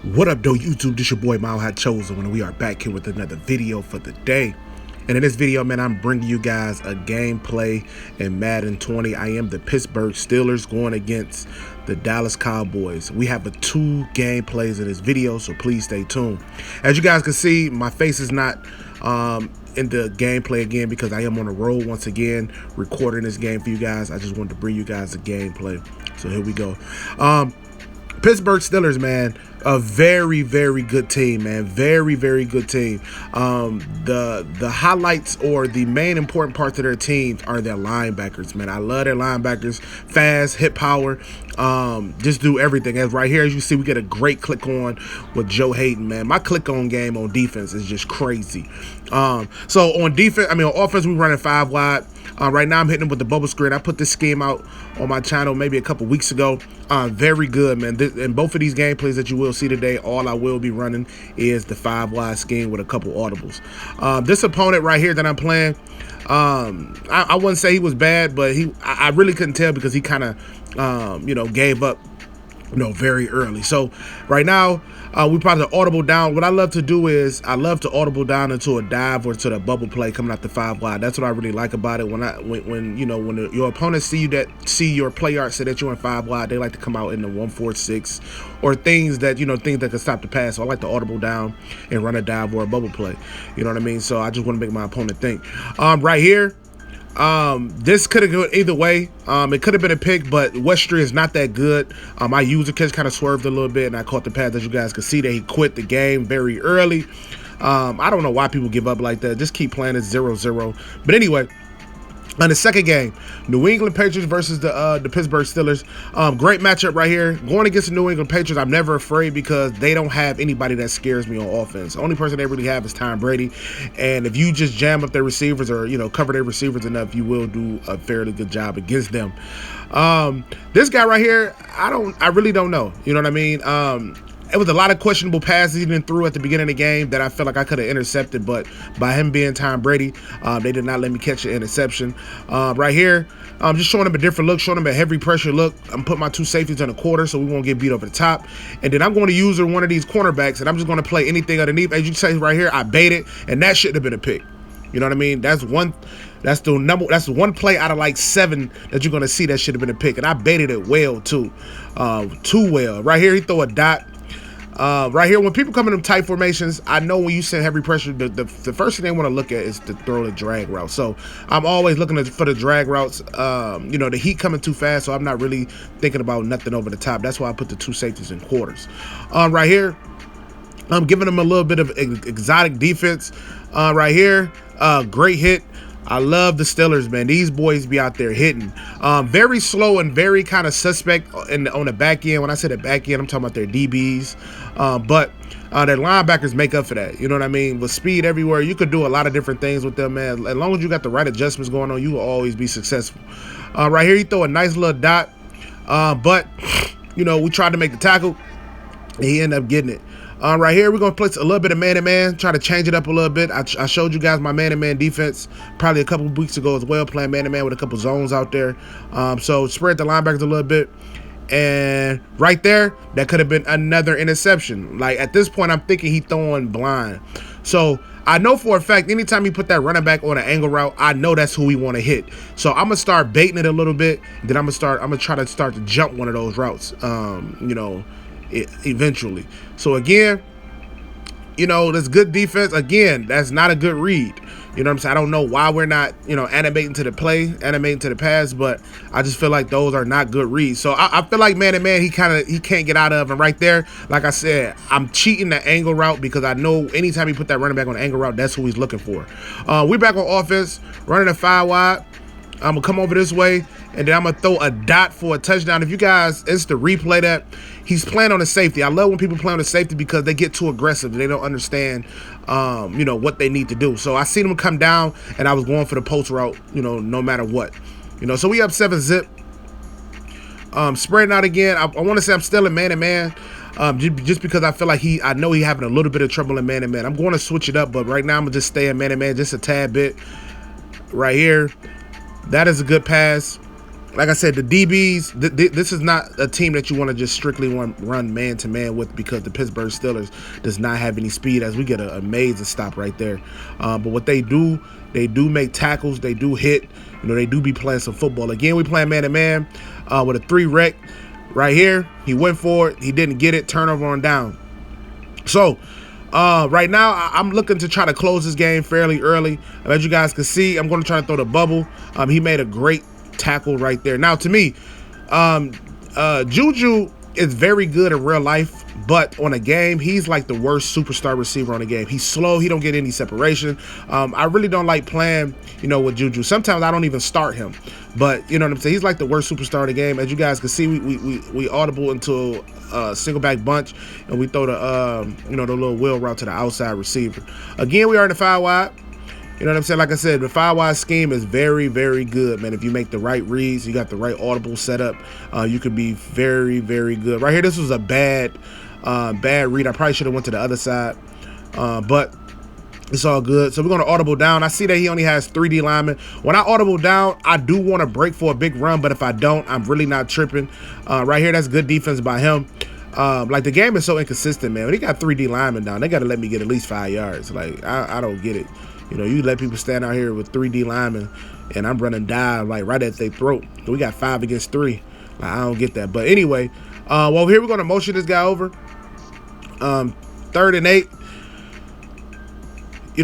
What up, though, YouTube? This your boy Mile High Chosen, and we are back here with another video for the day. And in this video, man, I'm bringing you guys a gameplay in Madden 20. I am the Pittsburgh Steelers going against the Dallas Cowboys. We have 2 gameplays in this video, so please stay tuned. As you guys can see, my face is not in the gameplay again because I am on the road once again recording this game for you guys. I just wanted to bring you guys a gameplay. So here we go. Pittsburgh Steelers, man, a very, very good team, man. Very, very good team. The highlights or the main important parts of their teams are their linebackers, man. I love their linebackers. Fast, hit power, just do everything. As right here, as you see, we get a great click on with Joe Hayden, man. My click on game on defense is just crazy. So on defense, on offense, we're running 5 wide. Right now, I'm hitting them with the bubble screen. I put this scheme out on my channel maybe a couple weeks ago. Very good, man. In both of these gameplays that you will see today, all I will be running is the 5 wide scheme with a couple audibles. This opponent right here that I'm playing, I wouldn't say he was bad, but I really couldn't tell because he kind of, gave up, very early. So right now, we probably audible down. What I love to do is I love to audible down into a dive or to the bubble play coming out the 5 wide. That's what I really like about it. When your opponents see your play art, say that you're in 5 wide, they like to come out in the 1-4-6 or things that can stop the pass. So I like to audible down and run a dive or a bubble play. You know what I mean? So I just want to make my opponent think. Right here, this could have gone either way. It could have been a pick, but Westry is not that good. My user catch kind of swerved a little bit, and I caught the pass. As you guys can see, that he quit the game very early. I don't know why people give up like that. Just keep playing it 0-0. But anyway, on the second game, New England Patriots versus the Pittsburgh Steelers. Great matchup right here. Going against the New England Patriots, I'm never afraid because they don't have anybody that scares me on offense. The only person they really have is Tom Brady. And if you just jam up their receivers or, cover their receivers enough, you will do a fairly good job against them. This guy right here, I really don't know. You know what I mean? It was a lot of questionable passes he didn't threw at the beginning of the game that I felt like I could have intercepted, but by him being Tom Brady, they did not let me catch the interception. Right here, just showing him a different look, showing him a heavy pressure look. I'm putting my 2 safeties on a quarter so we won't get beat over the top. And then I'm going to use one of these cornerbacks, and I'm just going to play anything underneath. As you can see right here, I baited, and that shouldn't have been a pick. You know what I mean? That's one play out of like 7 that you're going to see that should have been a pick. And I baited it well, too. Too well. Right here, he throw a dot. Right here, when people come in them tight formations, I know when you send heavy pressure, the first thing they want to look at is to throw the drag route. So I'm always looking for the drag routes. The heat coming too fast, so I'm not really thinking about nothing over the top. That's why I put the 2 safeties in quarters. Right here, I'm giving them a little bit of exotic defense. Right here, great hit. I love the Steelers, man. These boys be out there hitting. Very slow and very kind of suspect on the back end. When I say the back end, I'm talking about their DBs. But their linebackers make up for that. You know what I mean? With speed everywhere, you could do a lot of different things with them, man. As long as you got the right adjustments going on, you will always be successful. Right here, you throw a nice little dot. But, we tried to make the tackle, and he ended up getting it. Right here, we're going to place a little bit of man-to-man, try to change it up a little bit. I showed you guys my man-to-man defense probably a couple of weeks ago as well, playing man-to-man with a couple zones out there. So spread the linebackers a little bit. And right there, that could have been another interception. Like, at this point, I'm thinking he's throwing blind. So I know for a fact, anytime you put that running back on an angle route, I know that's who we want to hit. So I'm going to start baiting it a little bit. Then I'm going to try to start to jump one of those routes, eventually. So again, that's good defense. Again, that's not a good read. You know what I'm saying? I don't know why we're not, animating to the pass, but I just feel like those are not good reads. So I feel like man-to-man, he can't get out of. And right there, like I said, I'm cheating the angle route because I know anytime he put that running back on the angle route, that's who he's looking for. We're back on offense, running a 5 wide. I'm going to come over this way, and then I'm going to throw a dot for a touchdown. If you guys replay that, he's playing on the safety. I love when people play on the safety because they get too aggressive. They don't understand, what they need to do. So I seen him come down, and I was going for the post route, no matter what. So we up 7-zip. Spreading out again. I want to say I'm still in man-to-man. Just because I feel like I know he having a little bit of trouble in man-to-man. I'm going to switch it up, but right now I'm going to just stay in man-to-man just a tad bit. Right here. That is a good pass. like I said, the DBs, this is not a team that you want to just strictly run man-to-man with, because the Pittsburgh Steelers does not have any speed, as we get an amazing stop right there. But what they do make tackles, they do hit, they do be playing some football. Again, we playing man-to-man with a 3 rec right here. He went for it, he didn't get it, turnover on down. So, right now, I'm looking to try to close this game fairly early. As you guys can see, I'm going to try to throw the bubble. He made a great tackle right there. Now, to me, Juju is very good in real life, but on a game, he's like the worst superstar receiver on the game. He's slow. He don't get any separation. I really don't like playing, with Juju. Sometimes I don't even start him, but you know what I'm saying? He's like the worst superstar in the game. As you guys can see, we audible into a single back bunch, and we throw the, the little wheel route to the outside receiver. Again, we are in the 5 wide. You know what I'm saying? Like I said, the 5 wide scheme is very, very good, man. If you make the right reads, you got the right audible setup, you could be very, very good. Right here, this was a bad read. I probably should have went to the other side, but it's all good. So we're going to audible down. I see that he only has 3D linemen. When I audible down, I do want to break for a big run, but if I don't, I'm really not tripping. Right here, that's good defense by him. Like, the game is so inconsistent, man. When he got 3D linemen down, they got to let me get at least 5 yards. Like, I don't get it. You let people stand out here with 3D linemen, and I'm running dive like right at their throat. We got 5 against 3. Like, I don't get that. But anyway, well, here we're going to motion this guy over. 3rd and 8.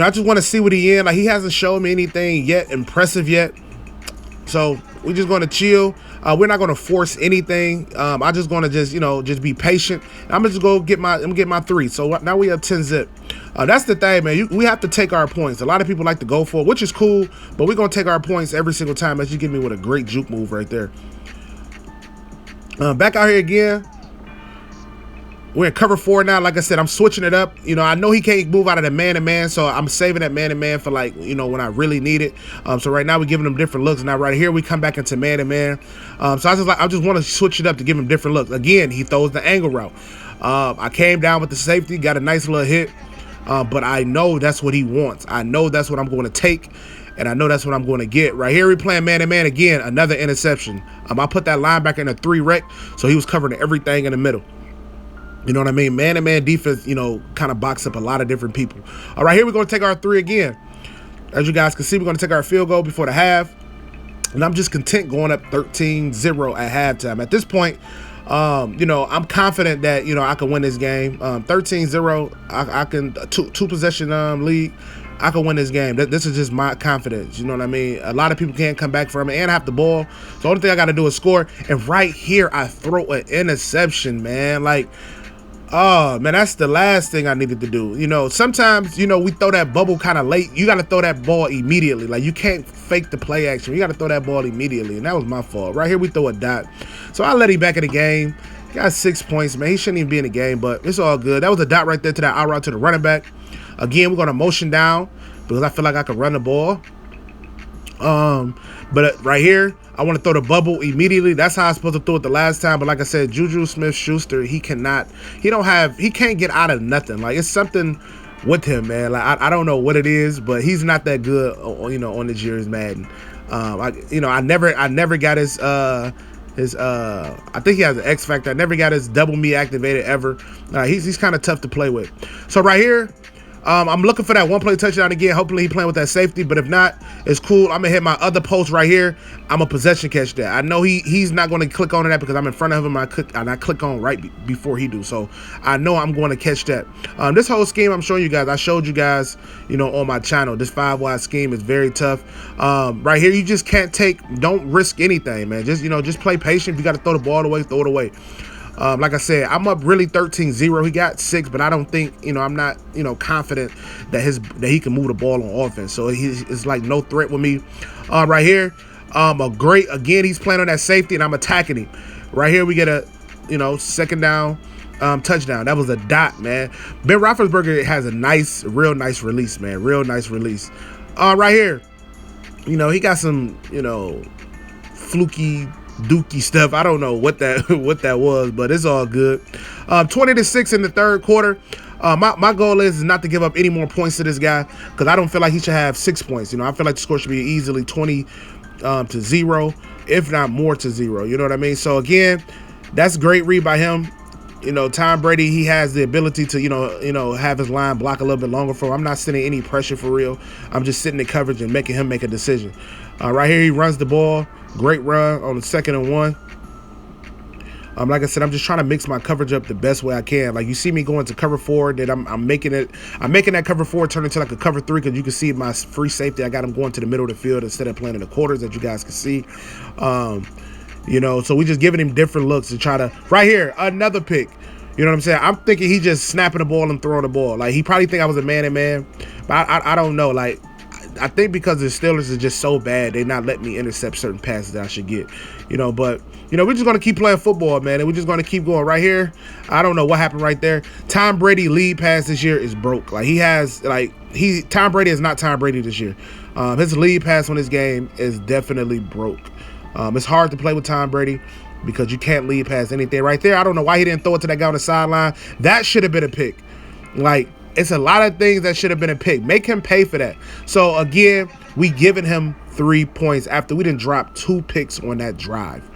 I just want to see what he in. Like, he hasn't shown me anything yet impressive yet. So we're just going to chill. We're not going to force anything. I'm just going to just be patient. I'm just going to get my 3. So now we have 10 zip. That's the thing, man. We have to take our points. A lot of people like to go for it, which is cool, but we're going to take our points every single time, as you give me with a great juke move right there. Back out here again. We're in cover 4 now. Like I said, I'm switching it up. I know he can't move out of the man-to-man, so I'm saving that man-to-man for, like, when I really need it. So right now we're giving him different looks. Now right here we come back into man-to-man. So I just want to switch it up to give him different looks. Again, he throws the angle route. I came down with the safety, got a nice little hit. But I know that's what he wants. I know that's what I'm going to take, and I know that's what I'm going to get. Right here, we playing man-to-man again, another interception. I put that linebacker in a 3 rec, so he was covering everything in the middle. You know what I mean? Man-to-man defense, kind of box up a lot of different people. All right, here we're going to take our 3 again. As you guys can see, we're going to take our field goal before the half, and I'm just content going up 13-0 at halftime. At this point, I'm confident that, I can win this game. 13-0, I can, two possession lead, I can win this game. This is just my confidence, you know what I mean? A lot of people can't come back from it, and I have the ball. So the only thing I got to do is score. And right here, I throw an interception, man. Like, oh, man, that's the last thing I needed to do. Sometimes, we throw that bubble kind of late. You got to throw that ball immediately. Like, you can't fake the play action. You got to throw that ball immediately, and that was my fault. Right here, we throw a dot. So I let him back in the game. Got 6 points, man. He shouldn't even be in the game, but it's all good. That was a dot right there to that out route to the running back. Again, we're going to motion down because I feel like I can run the ball. But right here, I want to throw the bubble immediately. That's how I was supposed to throw it the last time. But like I said, Juju Smith-Schuster, he can't get out of nothing. Like, it's something with him, man. Like, I don't know what it is, but he's not that good, on this year's Madden. I never got his I think he has an X Factor. I never got his double me activated ever. He's kind of tough to play with. So right here, I'm looking for that one play touchdown again. Hopefully he playing with that safety, but if not, it's cool. I'm gonna hit my other post right here. I'm a possession catch that. I know he's not going to click on that because I'm in front of him. I click on right before he do. So I know I'm going to catch that. This whole scheme I'm showing you guys, I showed you guys, on my channel. This 5 wide scheme is very tough. Right here, you just can't don't risk anything, man. Just play patient. If you got to throw the ball away, throw it away. Like I said, I'm up really 13-0. He got 6, but I don't think, I'm not, confident that he can move the ball on offense. So it's like no threat with me. Right here, again, he's playing on that safety, and I'm attacking him. Right here, we get a, second down touchdown. That was a dot, man. Ben Roethlisberger has a real nice release, man. Real nice release. Right here, he got some, fluky dookie stuff. I don't know what that was, but it's all good. 20-6 in the 3rd quarter. My goal is not to give up any more points to this guy because I don't feel like he should have 6 points. I feel like the score should be easily 20-0. if not more to 0. You know what I mean? So again, that's a great read by him. You know, Tom Brady, he has the ability to, you know, have his line block a little bit longer for him. I'm not sending any pressure for real. I'm just sitting in coverage and making him make a decision. Right here, he runs the ball. Great run on the 2nd and 1. Like I said, I'm just trying to mix my coverage up the best way I can. Like you see me going to cover 4, that I'm making that cover 4 turn into like a cover 3, because you can see my free safety. I got him going to the middle of the field instead of playing in the quarters, that you guys can see. You know, so we just giving him different looks to try to. Right here, another pick. You know what I'm saying? I'm thinking he just snapping the ball and throwing the ball. Like he probably think I was a man-to-man, but I don't know. Like I think because the Steelers is just so bad, they not letting me intercept certain passes that I should get. You know, but you know, we're just gonna keep playing football, man, and we're just gonna keep going. Right here, I don't know what happened right there. Tom Brady lead pass this year is broke. Like he has, Tom Brady is not Tom Brady this year. His lead pass on this game is definitely broke. It's hard to play with Tom Brady because you can't lead past anything. Right there, I don't know why he didn't throw it to that guy on the sideline. That should have been a pick. Like, it's a lot of things that should have been a pick. Make him pay for that. So, again, we giving him 3 points after we didn't drop 2 picks on that drive.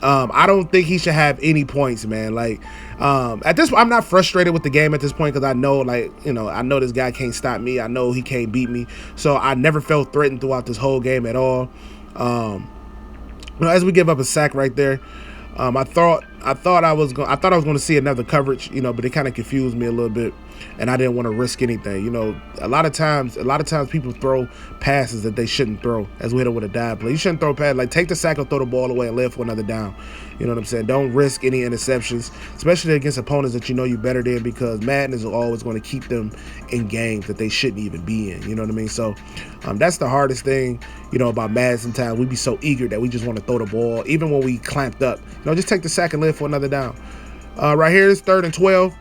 I don't think he should have any points, man. Like, at this point, I'm not frustrated with the game at this point because I know, like, you know, I know this guy can't stop me. I know he can't beat me. So I never felt threatened throughout this whole game at all. You know, as we give up a sack right there, I thought I was going to see another coverage, you know, but it kind of confused me a little bit, and I didn't want to risk anything. You know, a lot of times people throw passes that they shouldn't throw as we hit it with a dive play. You shouldn't throw a pass. Like, take the sack or throw the ball away and live for another down. You know what I'm saying? Don't risk any interceptions, especially against opponents that you know you're better than, because Madden is always going to keep them in games that they shouldn't even be in. You know what I mean? So that's the hardest thing, you know, about Madden sometimes. We be so eager that we just want to throw the ball, even when we clamped up. You know, just take the sack and live for another down. Right here, it's 3rd and 12.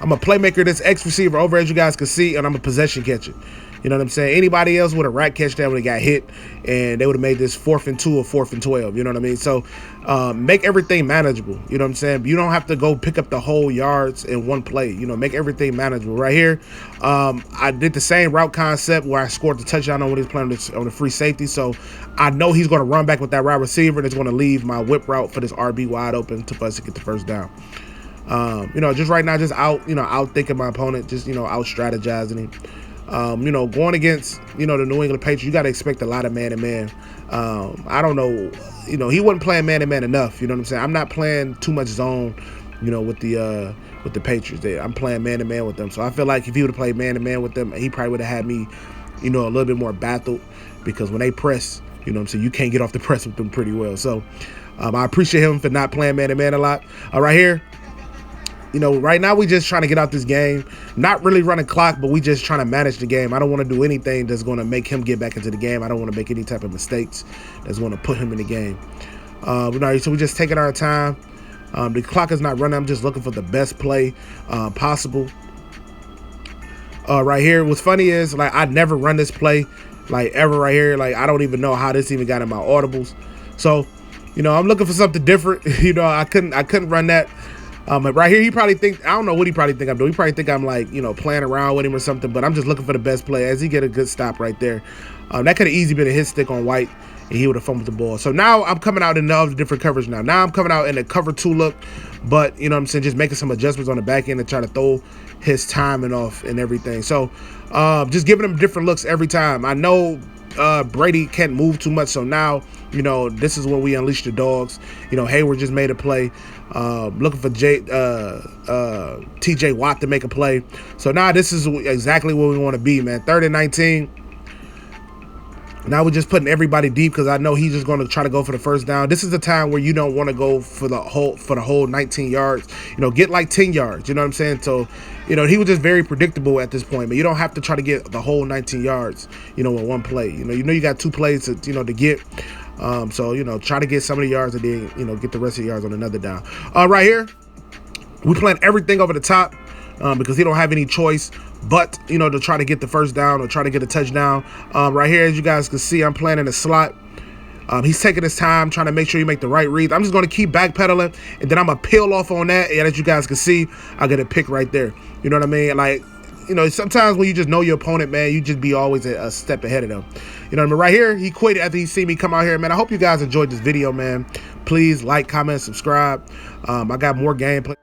I'm a playmaker, this X receiver over, as you guys can see, and I'm a possession catcher. You know what I'm saying? Anybody else would have rack catch that when they got hit, and they would have made this 4th and 2 or 4th and 12. You know what I mean? So make everything manageable. You know what I'm saying? You don't have to go pick up the whole yards in one play. You know, make everything manageable. Right here, I did the same route concept where I scored the touchdown on when he was playing on the free safety. So I know he's going to run back with that wide receiver, and it's going to leave my whip route for this RB wide open for us to get the first down. You know, just right now, just out thinking my opponent, just, you know, out strategizing him. You know, going against, you know, the New England Patriots, you got to expect a lot of man-to-man. I don't know, you know, he wasn't playing man-to-man enough. You know what I'm saying? I'm not playing too much zone, you know, with the Patriots. I'm playing man-to-man with them. So I feel like if he would have played man-to-man with them, he probably would have had me, you know, a little bit more battled, because when they press, you know what I'm saying, you can't get off the press with them pretty well. So I appreciate him for not playing man-to-man a lot. Right here, you know, right now we just trying to get out this game. Not really running clock, but we just trying to manage the game. I don't want to do anything that's going to make him get back into the game. I don't want to make any type of mistakes that's going to put him in the game. So we just taking our time. The clock is not running. I'm just looking for the best play possible. Right here, what's funny is, like, I never run this play, like, ever right here. Like, I don't even know how this even got in my audibles. So, you know, I'm looking for something different. You know, I couldn't run that. Right here, he probably think, I don't know what he probably think I'm doing. He probably think I'm, like, you know, playing around with him or something, but I'm just looking for the best play as he get a good stop right there. That could have easily been a hit stick on Wright, and he would have fumbled the ball. So now I'm coming out in all the different coverage now. Now I'm coming out in a cover 2 look, but, you know what I'm saying, just making some adjustments on the back end to try to throw his timing off and everything. So just giving him different looks every time. I know Brady can't move too much, so now, you know, this is when we unleash the dogs. You know, Hayward just made a play. Looking for TJ Watt to make a play. So now this is exactly where we want to be, man. 3rd and 19. Now we're just putting everybody deep because I know he's just going to try to go for the first down. This is the time where you don't want to go for the whole 19 yards. You know, get like 10 yards. You know what I'm saying? So, you know, he was just very predictable at this point. But you don't have to try to get the whole 19 yards, you know, in one play. You know you got 2 plays to, you know, to get. So, you know, try to get some of the yards and then, you know, get the rest of the yards on another down. Right here, we playing everything over the top because he don't have any choice but, you know, to try to get the first down or try to get a touchdown. Right here, as you guys can see, I'm playing in a slot. He's taking his time, trying to make sure you make the right read. I'm just going to keep backpedaling, and then I'm going to peel off on that. And as you guys can see, I get a pick right there. You know what I mean? Like, you know, sometimes when you just know your opponent, man, you just be always a step ahead of them. You know what I mean? Right here, he quitted after he seen me come out here, man. I hope you guys enjoyed this video, man. Please like, comment, subscribe. I got more gameplay.